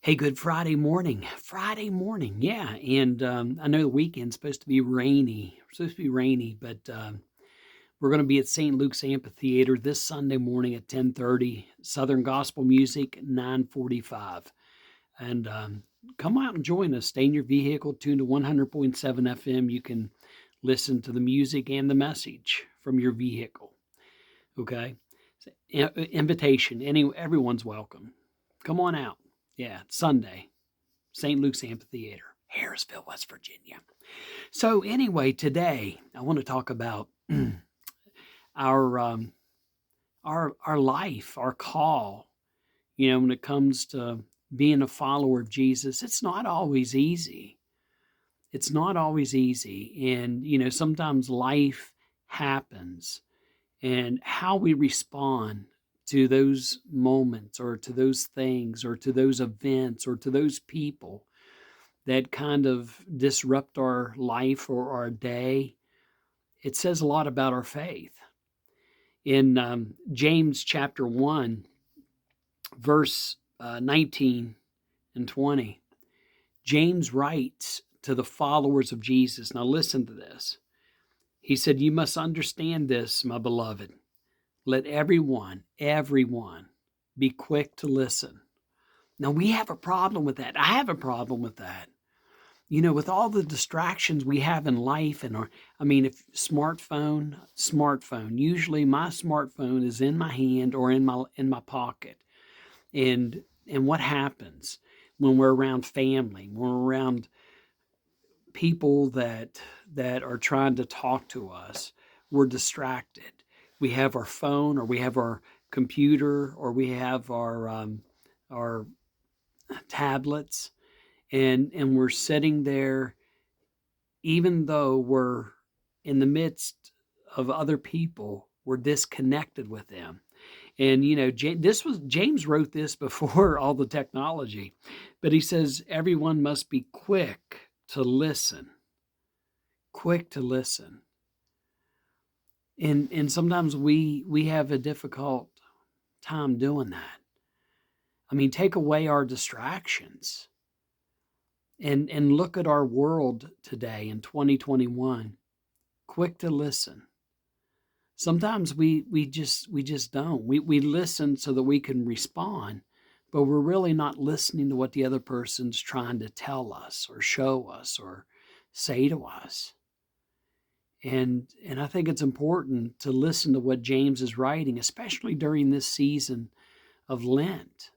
Hey, good Friday morning. Friday morning, yeah, and, I know the weekend's supposed to be rainy, but, we're gonna be at St. Luke's Amphitheater this Sunday morning at 10:30, Southern Gospel Music, 9:45, and, come out and join us. Stay in your vehicle, tuned to 100.7 FM. You can listen to the music and the message from your vehicle, okay? Invitation, everyone's welcome. Come on out. Yeah, it's Sunday. St. Luke's Amphitheater, Harrisville, West Virginia. So anyway, today I want to talk about our our life, our call. When it comes to being a follower of Jesus, it's not always easy. It's not always easy, and sometimes life happens, and how we respond to those moments, or to those things, or to those events, or to those people that kind of disrupt our life or our day, it says a lot about our faith. In James chapter 1, verse 19 and 20, James writes to the followers of Jesus. Now, listen to this. He said, "You must understand this, my beloved. Let everyone be quick to listen." Now, we have a problem with that. I have a problem with that. With all the distractions we have in life, and if smartphone, usually my smartphone is in my hand or in my pocket. And what happens when we're around family, when we're around people that are trying to talk to us? We're distracted. We have our phone, or we have our computer, or we have our tablets, and we're sitting there, even though we're in the midst of other people, we're disconnected with them. And James wrote this before all the technology, but he says everyone must be quick to listen. And sometimes we have a difficult time doing that. Take away our distractions, and look at our world today in 2021. Quick to listen. Sometimes we just don't. We listen so that we can respond, but we're really not listening to what the other person's trying to tell us, or show us, or say to us. And I think it's important to listen to what James is writing, especially during this season of Lent.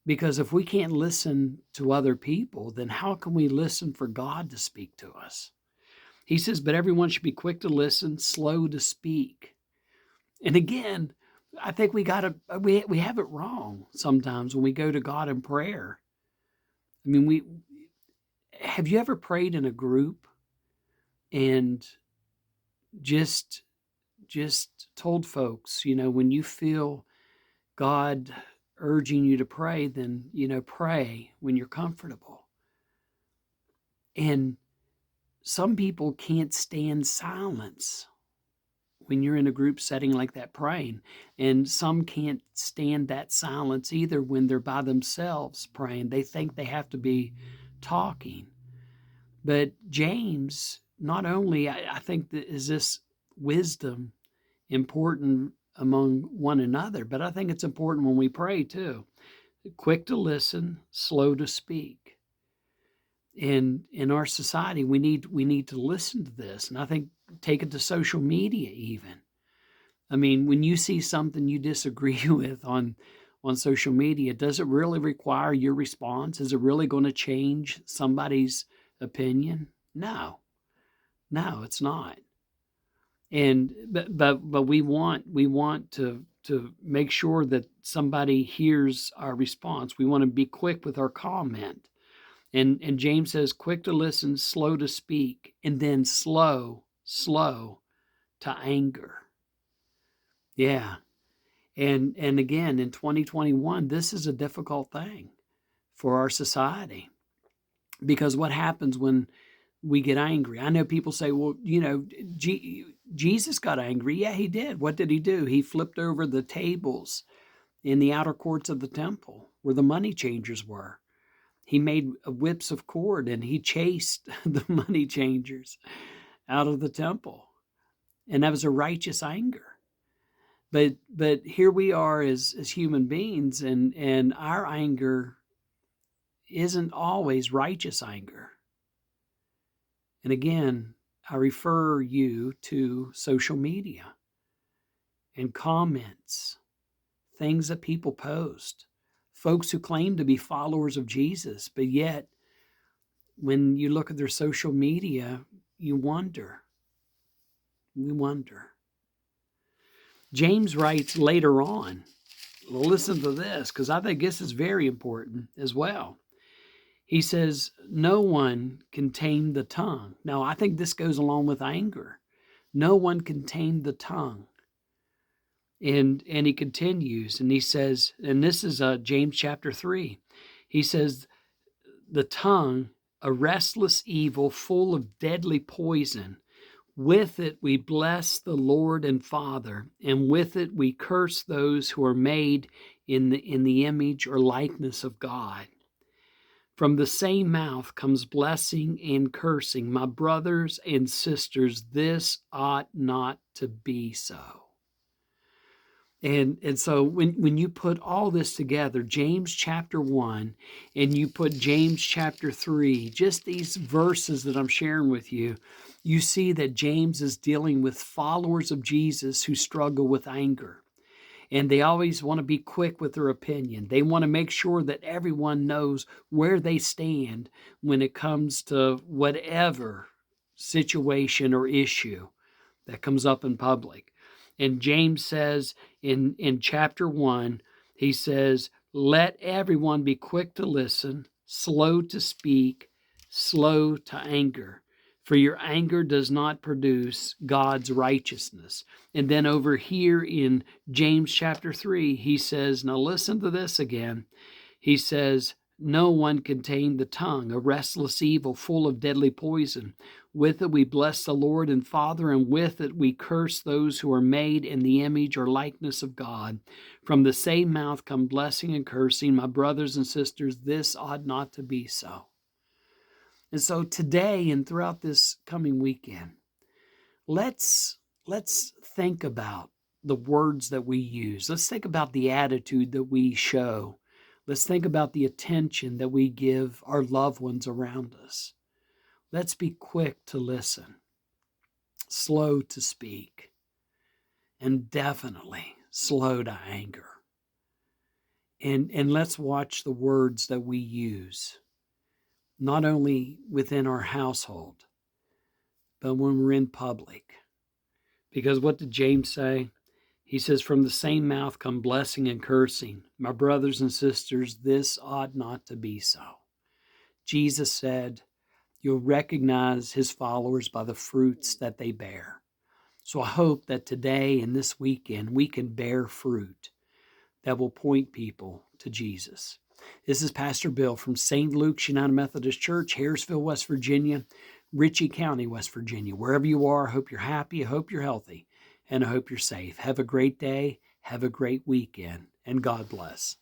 Because if we can't listen to other people, then how can we listen for God to speak to us? He says, but everyone should be quick to listen, slow to speak. And again, I think we have it wrong sometimes when we go to God in prayer. We have you ever prayed in a group and just told folks, when you feel God urging you to pray, then pray when you're comfortable. And some people can't stand silence when you're in a group setting like that praying. And some can't stand that silence either when they're by themselves praying. They think they have to be talking. But James, not only, I think, that is this wisdom important among one another, but I think it's important when we pray too. Quick to listen, slow to speak. And in our society, we need to listen to this. And I think take it to social media even. When you see something you disagree with on social media, does it really require your response? Is it really going to change somebody's opinion? No, it's not. And but we want to make sure that somebody hears our response. We want to be quick with our comment. And James says, quick to listen, slow to speak, and then slow to anger. Yeah. And again, in 2021, this is a difficult thing for our society, because what happens when we get angry? I know people say, well, Jesus got angry. Yeah, he did. What did he do? He flipped over the tables in the outer courts of the temple where the money changers were. He made whips of cord and he chased the money changers out of the temple. And that was a righteous anger. But here we are as human beings, and our anger isn't always righteous anger. And again, I refer you to social media and comments, things that people post, folks who claim to be followers of Jesus, but yet when you look at their social media, you wonder. We wonder. James writes later on, listen to this, because I think this is very important as well. He says, no one can tame the tongue. Now, I think this goes along with anger. No one can tame the tongue. And he continues, and he says, and this is James chapter 3. He says, the tongue, a restless evil full of deadly poison. With it we bless the Lord and Father, and with it we curse those who are made in the image or likeness of God. From the same mouth comes blessing and cursing. My brothers and sisters, this ought not to be so. And so when you put all this together, James chapter 1, and you put James chapter 3, just these verses that I'm sharing with you, you see that James is dealing with followers of Jesus who struggle with anger. And they always want to be quick with their opinion. They want to make sure that everyone knows where they stand when it comes to whatever situation or issue that comes up in public. And James says in chapter 1, he says, let everyone be quick to listen, slow to speak, slow to anger. For your anger does not produce God's righteousness. And then over here in James chapter 3, he says, now listen to this again. He says, no one can tame the tongue, a restless evil full of deadly poison. With it we bless the Lord and Father, and with it we curse those who are made in the image or likeness of God. From the same mouth come blessing and cursing. My brothers and sisters, this ought not to be so. And so today and throughout this coming weekend, let's think about the words that we use. Let's think about the attitude that we show. Let's think about the attention that we give our loved ones around us. Let's be quick to listen, slow to speak, and definitely slow to anger. And let's watch the words that we use, not only within our household, but when we're in public. Because what did James say? He says, from the same mouth come blessing and cursing. My brothers and sisters, this ought not to be so. Jesus said, you'll recognize his followers by the fruits that they bear. So I hope that today and this weekend we can bear fruit that will point people to Jesus. This is Pastor Bill from St. Luke's United Methodist Church, Harrisville, West Virginia, Ritchie County, West Virginia. Wherever you are, I hope you're happy, I hope you're healthy, and I hope you're safe. Have a great day, have a great weekend, and God bless.